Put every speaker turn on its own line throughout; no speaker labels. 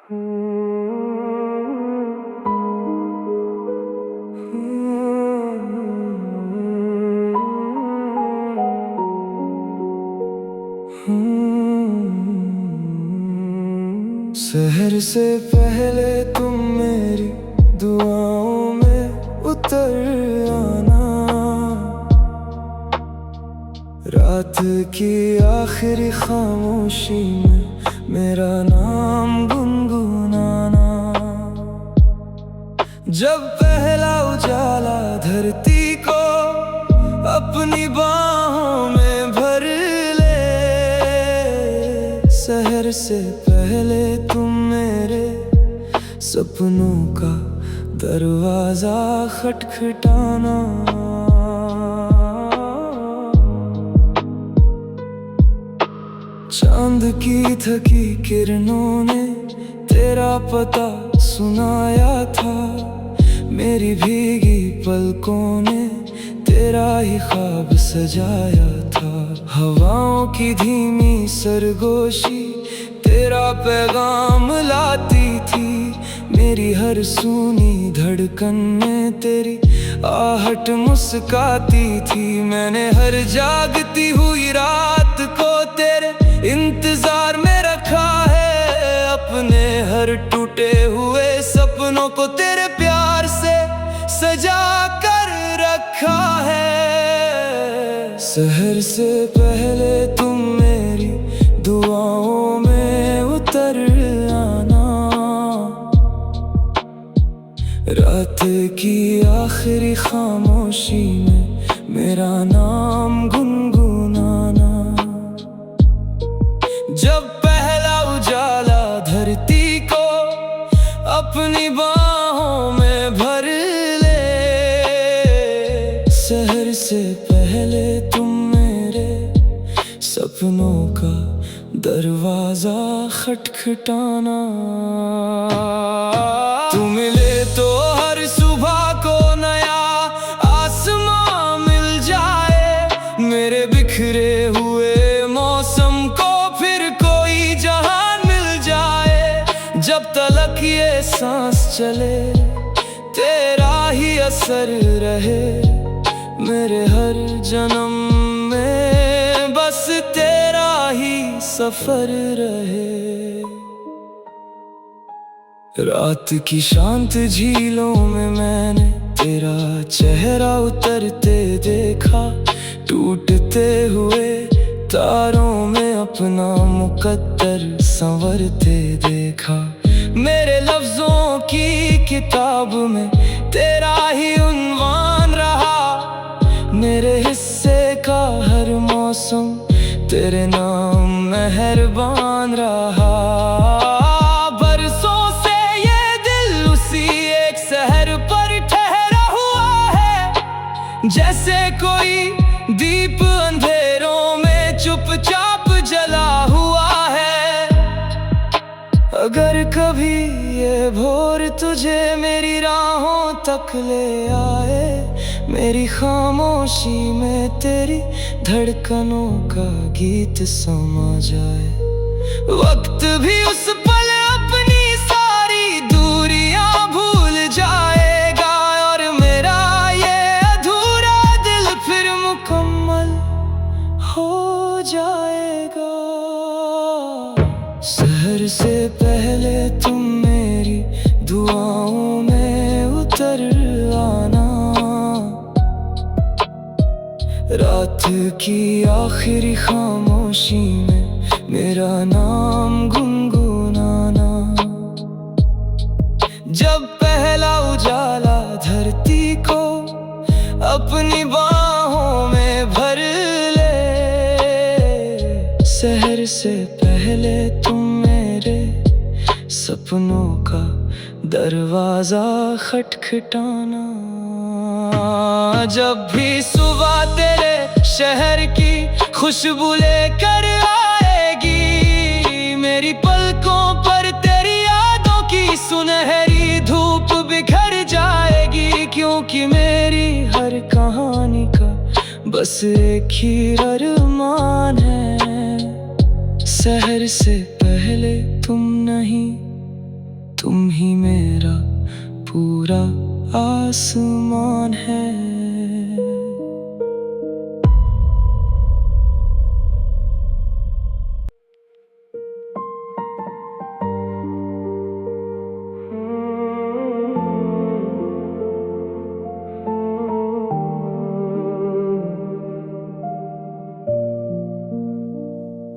शहर से पहले तुम मेरी दुआओं में उतर आना। रात की आखिरी खामोशी में मेरा नाम गुनगुनाना। जब पहला उजाला धरती को अपनी बाहों में भर ले। शहर से पहले तुम मेरे सपनों का दरवाजा खटखटाना। चांद की थकी किरणों ने तेरा पता सुनाया था। मेरी भीगी पलकों ने तेरा ही ख्वाब सजाया था। हवाओं की धीमी सरगोशी तेरा पैगाम लाती थी। मेरी हर सूनी धड़कन में तेरी आहट मुस्काती थी। मैंने हर जागती हुई रात को तेरे इंतजार में रखा है। अपने हर टूटे हुए सपनों को तेरे प्यार से सजा कर रखा है। शहर से पहले तुम मेरी दुआओं में उतर आना। रात की आखिरी खामोशी में मेरा नाम गुनगुनाना। जब पहला उजाला धरती को अपनी बाहों में भर ले। शहर से पहले तुम मेरे सपनों का दरवाजा खटखटाना। तू मिले तो हर सुबह को नया आसमां मिल जाए। मेरे बिखरे हुए मौसम को फिर कोई जहान मिल जाए। जब तलक ये सांस चले तेरा ही असर रहे। मेरे हर जन्म में बस तेरा ही सफर रहे। रात की शांत झीलों में मैंने तेरा चेहरा उतरते देखा। टूटते हुए तारों में अपना मुकद्दर संवरते देखा। मेरे लफ्जों की किताब में तेरा ही उन्वान रहा। मेरे हिस्से का हर मौसम तेरे नाम मेहरबान रहा। बरसों से ये दिल उसी एक शहर पर ठहरा हुआ है। जैसे कोई दीप अंधेरों में चुपचाप जला हुआ है। अगर कभी ये भोर तुझे मेरी राहों तक ले आए। मेरी खामोशी में तेरी धड़कनों का गीत समा जाए। वक्त भी उस पल अपनी सारी दूरियां भूल जाएगा। और मेरा ये अधूरा दिल फिर मुकम्मल हो जाएगा। शहर से पहले तुम मेरी दुआओं में उतर आना। रात की आखिरी खामोशी में मेरा नाम गुनगुनाना। जब पहला उजाला धरती को अपनी बाहों में भर ले। शहर से पहले तुम मेरे सपनों का दरवाजा खटखटाना। जब भी सुबह तेरे शहर की खुशबू लेकर आएगी। मेरी पलकों पर तेरी यादों की सुनहरी धूप बिखर जाएगी। क्योंकि मेरी हर कहानी का बस एक ही अरमान है। शहर से पहले तुम नहीं आसमान है।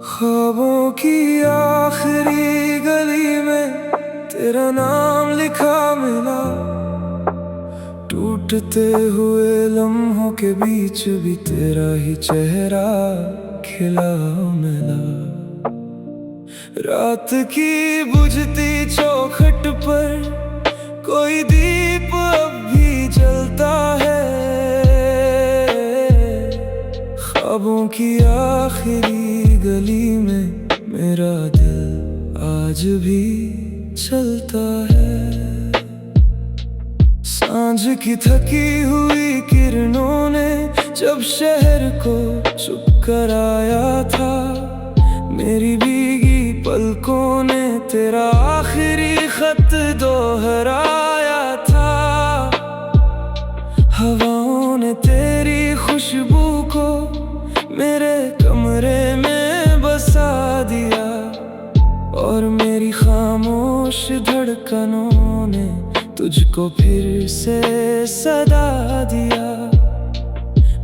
ख्वाबों की आखिरी गली में तेरा नाम लिखा मिला, टूटते हुए लम्हों के बीच भी तेरा ही चेहरा खिला मिला। रात की बुझती चौखट पर कोई दीप अब भी जलता है। ख्वाबों की आखिरी गली में मेरा दिल आज भी चलता है। सांझ की थकी हुई किरणों ने जब शहर को चुप कराया था, मेरी भीगी पलकों ने तेरा आखिरी खत दोहराया था। हवाओं ने तेरी खुशबू को मेरे कमरे में बसा दिया, और मेरी खामोश धड़कनों ने तुझको फिर से सदा दिया।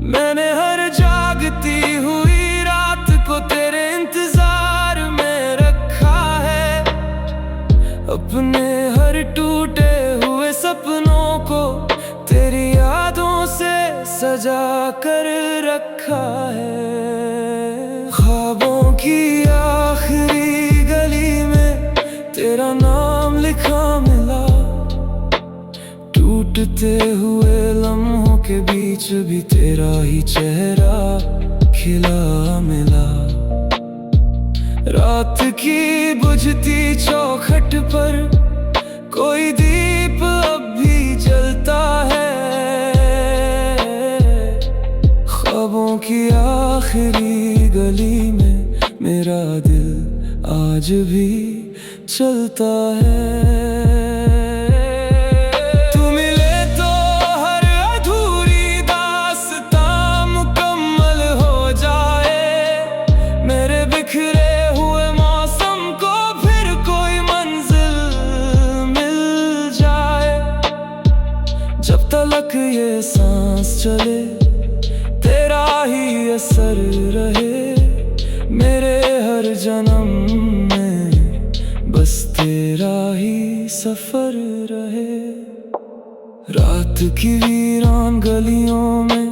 मैंने हर जागती हुई रात को तेरे इंतजार में रखा है, अपने हर टूटे हुए सपनों को तेरी यादों से सजा कर रखा है। ख्वाबों की आखिरी गली में तेरा नाम लिखा मिला, टूटते हुए लम्हों के बीच भी तेरा ही चेहरा खिला मिला। रात की बुझती चौखट पर कोई दीप अब भी जलता है। ख्वाबों की आखिरी गली में मेरा दिल आज भी चलता है। तू मिले तो हर अधूरी दास्तां मुकम्मल हो जाए, मेरे बिखरे हुए मौसम को फिर कोई मंजिल मिल जाए। जब तलक ये सांस चले तेरा ही असर रहे, मेरे हर जन्म में बस तेरा ही सफर रहे। रात की वीरान गलियों में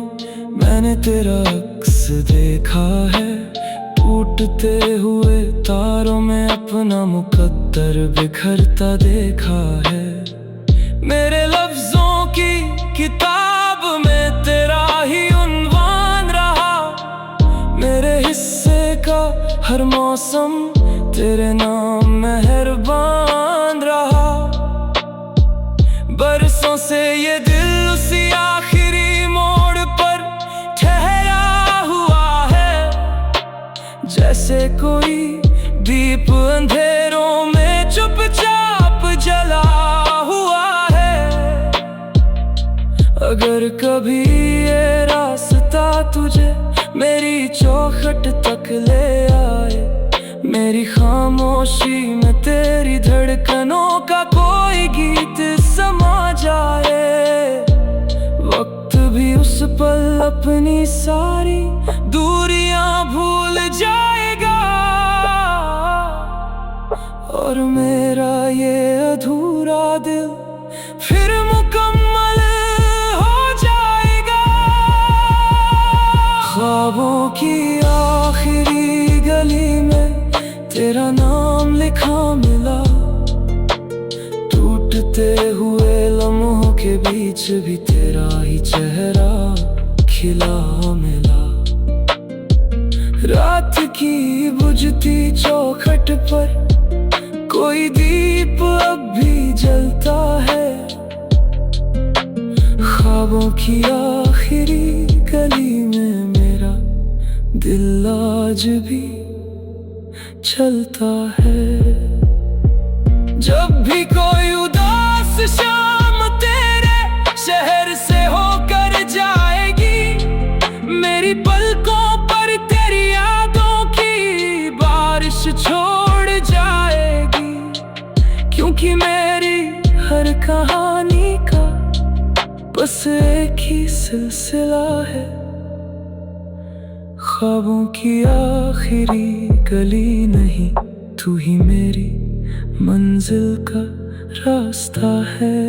मैंने तेरा अक्स देखा है, टूटते हुए तारों में अपना मुकद्दर बिखरता देखा है। मेरे लफ्जों की किताब में तेरा ही उन्वान रहा, मेरे हिस्से का हर मौसम तेरे नाम मेहरबान रहा। बरसों से ये दिल उसी आखिरी मोड़ पर ठहरा हुआ है, जैसे कोई दीप अंधेरों में चुपचाप जला हुआ है। अगर कभी ये रास्ता तुझे मेरी चौखट तक ले आए, मेरी खामोशी में तेरी धड़कनों का कोई गीत समा जाए, वक्त भी उस पल अपनी सारी दूरियां भूल जाएगा, और मेरा ये अधूरा दिल फिर मुकम्मल हो जाएगा। ख्वाबों की आखिरी गली में तेरा नाम लिखा मिला, टूटते हुए लम्हों के बीच भी तेरा ही चेहरा खिला मिला। रात की बुझती चौखट पर कोई दीप अब भी जलता है, ख्वाबों की आखिरी गली में मेरा दिल आज भी चलता है। जब भी कोई उदास शाम तेरे क्योंकि मेरी हर कहानी का बस एक ही सिलसिला है। ख्वाबों की आखिरी गली नहीं, तू ही मेरी मंजिल का रास्ता है।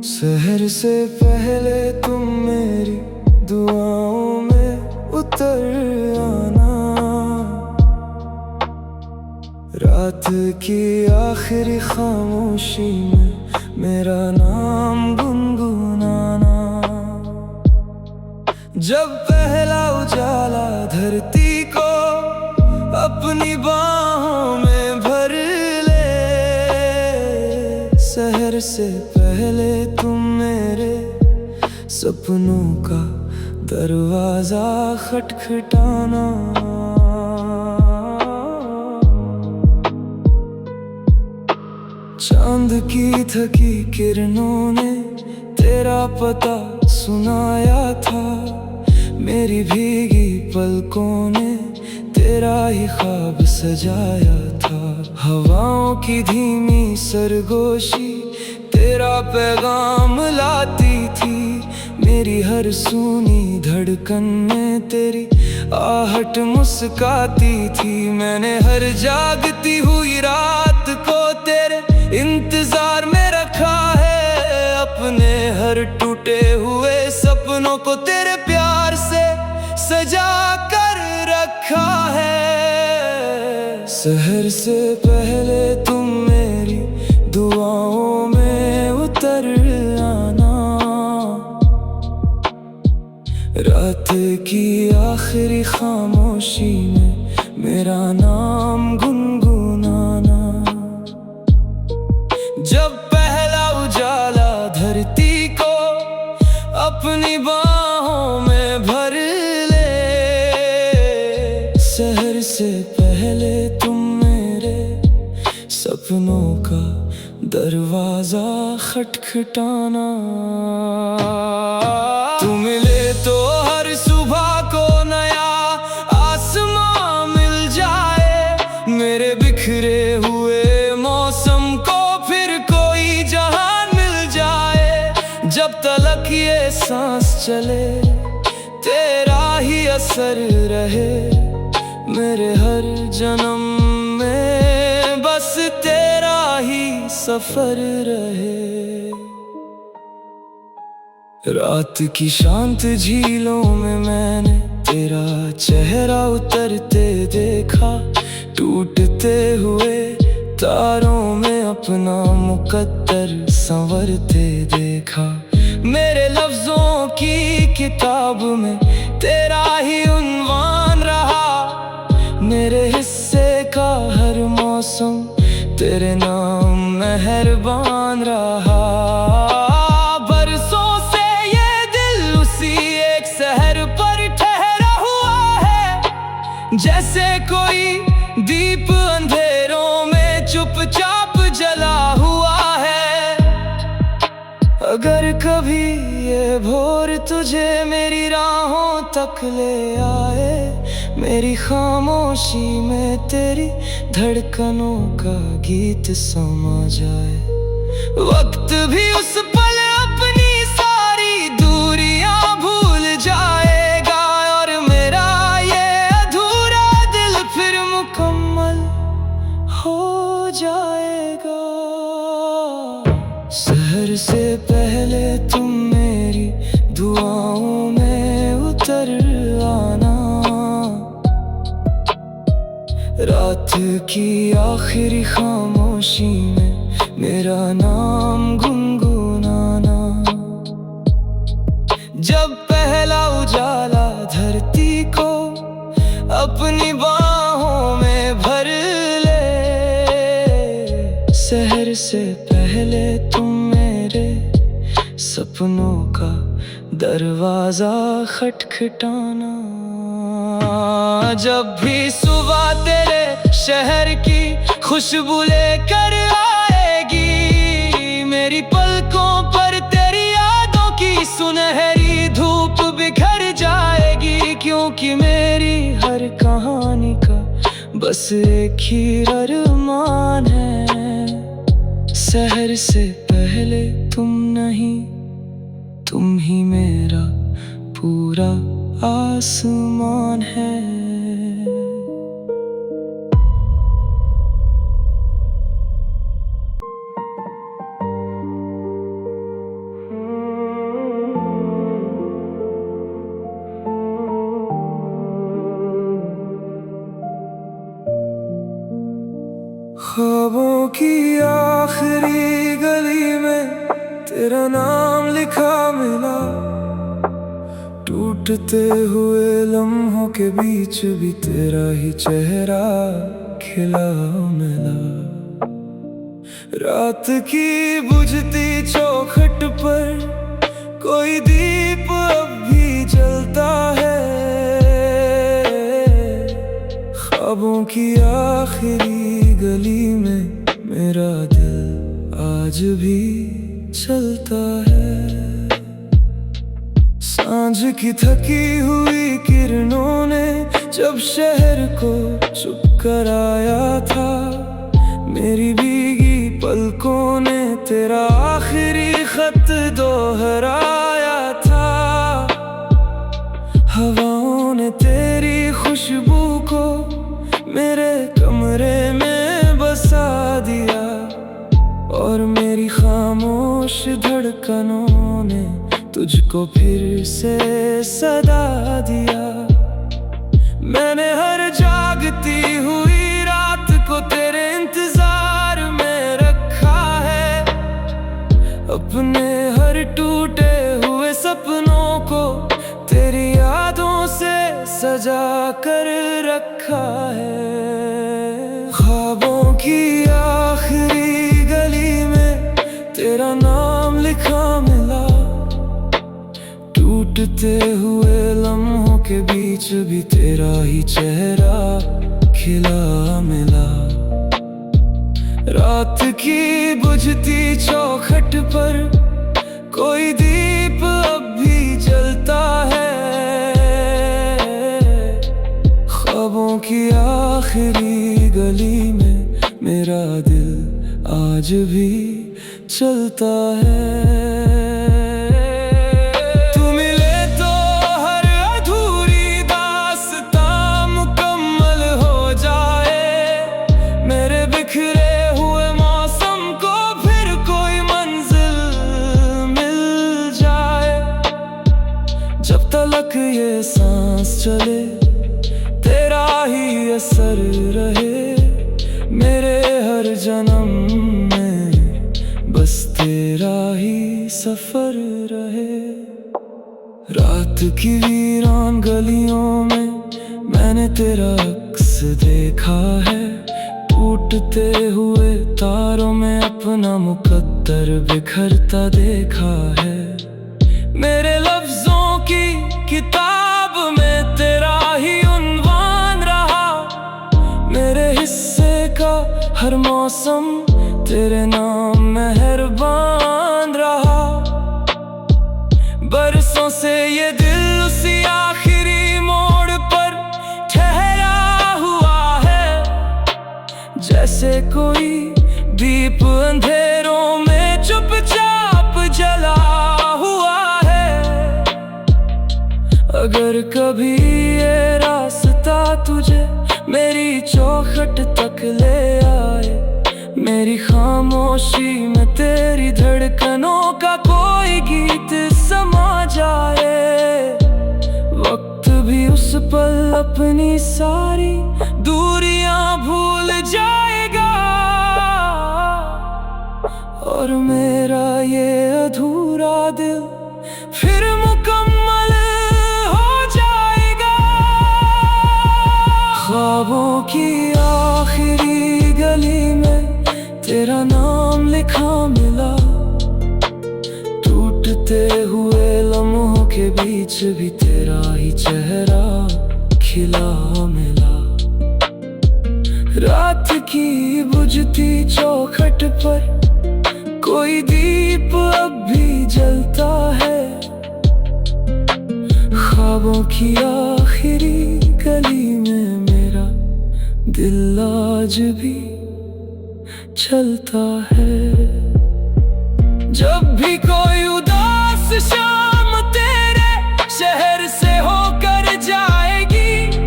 शहर से पहले तुम मेरी दुआओं में उतर आना, रात की आखिरी खामोशी में मेरा नाम गुनगुनाना। जब पहला उजाला धरती को अपनी बाहों में भर ले, शहर से पहले तुम मेरे सपनों का दरवाजा खटखटाना। चांद की थकी किरणों ने तेरा पता सुनाया था, मेरी भीगी पलकों ने तेरा ही ख्वाब सजाया था। हवाओं की धीमी सरगोशी तेरा पैगाम लाती थी, मेरी हर सूनी धड़कन में तेरी आहट मुस्काती थी। मैंने हर जागती हुई रात को तेरे इंतजार में रखा है, अपने हर टूटे हुए सपनों को तेरे प्यार से सजा कर रखा है। शहर से पहले तुम मेरी दुआओं में उतर आना, रात की आखिरी खामोशी में मेरा नाम गुनगुनाना। जब पहला उजाला धरती को अपनी बाहों में भर ले, शहर से पहले तुम मेरे सपनों का दरवाजा खटखटाना। तू मिले तो हर सुबह को नया आसमां मिल जाए, मेरे बिखरे हुए मौसम को फिर कोई जहान मिल जाए। जब तलक ये सांस चले तेरा ही असर रहे, मेरे हर जन्म में बस तेरा ही सफर रहे। रात की शांत झीलों में मैंने तेरा चेहरा उतरते देखा, टूटते हुए तारों में अपना मुकद्दर संवरते देखा। मेरे लफ्जों की किताब में तेरा ही उन्वान रहा, मेरे हिस्से का हर मौसम तेरे नाम मेहरबान रहा। बरसों से ये दिल उसी एक शहर पर ठहरा हुआ है, जैसे कोई दीप अंधेरों में चुपचाप जला हुआ है। अगर कभी ये भोर तुझे मेरी राहों तक ले आए, मेरी खामोशी में तेरी धड़कनों का गीत समा जाए। वक्त भी उस पल अपनी सारी दूरियां भूल जाएगा, और मेरा ये अधूरा दिल फिर मुकम्मल हो जाएगा। शहर से पहले तुम मेरी दुआओं में उतर आना, रात की आखिरी खामोशी में मेरा नाम गुनगुनाना। जब पहला उजाला धरती को अपनी बाहों में भर ले, शहर से पहले तुम मेरे सपनों का दरवाजा खटखटाना। जब भी सुबह तेरे शहर की खुशबू लेकर आएगी। मेरी पलकों पर तेरी यादों की सुनहरी धूप बिखर जाएगी, क्योंकि मेरी हर कहानी का बस एक ही अरमान है। शहर से पहले तुम नहीं, तुम ही मेरा पूरा आसमान है।
ख्वाबों की आखिरी गली में तेरा नाम लिखा मिला, टूटते हुए लम्हों के बीच भी तेरा ही चेहरा खिला मिला। रात की बुझती चौखट पर कोई दीप अब भी जलता है। ख्वाबों की आखिरी गली में मेरा दिल आज भी चलता है। सांझ की थकी हुई किरणों ने जब शहर को चुप कराया था, मेरी भीगी पलकों ने तेरा आखिरी खत दोहराया था। हवाओं ने तेरी खुशबू को मेरे कमरे में बसा दिया, और मेरी खामोश धड़कनों ने तुझको फिर से सदा दिया। मैंने हर जागती हुई रात को तेरे इंतजार में रखा है, अपने हर टूटे हुए सपनों को तेरी यादों से सजा कर रखा है। ख्वाबों की आखिरी गली में तेरा नाम लिखा मिला, टूटते हुए लम्हों के बीच भी तेरा ही चेहरा खिला मिला। रात की बुझती चौखट पर कोई दीप अब भी जलता है। ख्वाबों की आखिरी गली में मेरा दिल आज भी चलता है। जब तलक ये सांस चले तेरा ही असर रहे, मेरे हर जन्म में बस तेरा ही सफर रहे। रात की वीरान गलियों में मैंने तेरा अक्स देखा है, टूटते हुए तारों में अपना मुकद्दर बिखरता देखा है। मेरे लफ्जों की किताब में तेरा ही उन्वान रहा, मेरे हिस्से का हर मौसम तेरे नाम मेहरबान रहा। बरसों से ये दिल उसी आखिरी मोड़ पर ठहरा हुआ है, जैसे कोई दीप अंधेरों में चुपचाप जला हुआ है। अगर कभी ये रास्ता तुझे मेरी चौखट तक ले आए, मेरी खामोशी में तेरी धड़कनों का कोई गीत समा जाए, वक्त भी उस पल अपनी सारी दूरियां भूल जाएगा, और मेरा ये अधूरा दिल फिर मुकम्मल हो जाएगा। ख्वाबों की आखिरी गली में तेरा नाम लिखा मिला, टूटते हुए लम्हों के बीच भी तेरा ही चेहरा खिला मिला। रात की बुझती चौखट पर कोई दीप अब भी जलता है। ख्वाबों की आखिरी गली में मेरा दिल आज भी चलता है। जब भी कोई उदास शाम तेरे शहर से होकर जाएगी,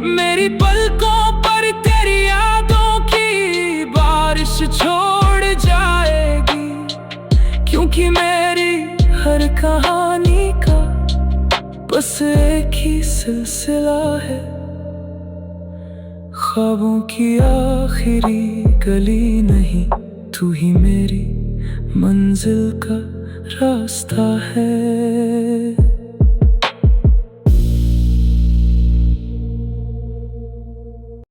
मेरी पलकों पर तेरी यादों की बारिश छोड़ जाएगी। क्योंकि मेरी हर कहानी का बस एक ही सिलसिला है, ख्वाबों की आखिरी गली नहीं, तू ही मेरी मंजिल का रास्ता है।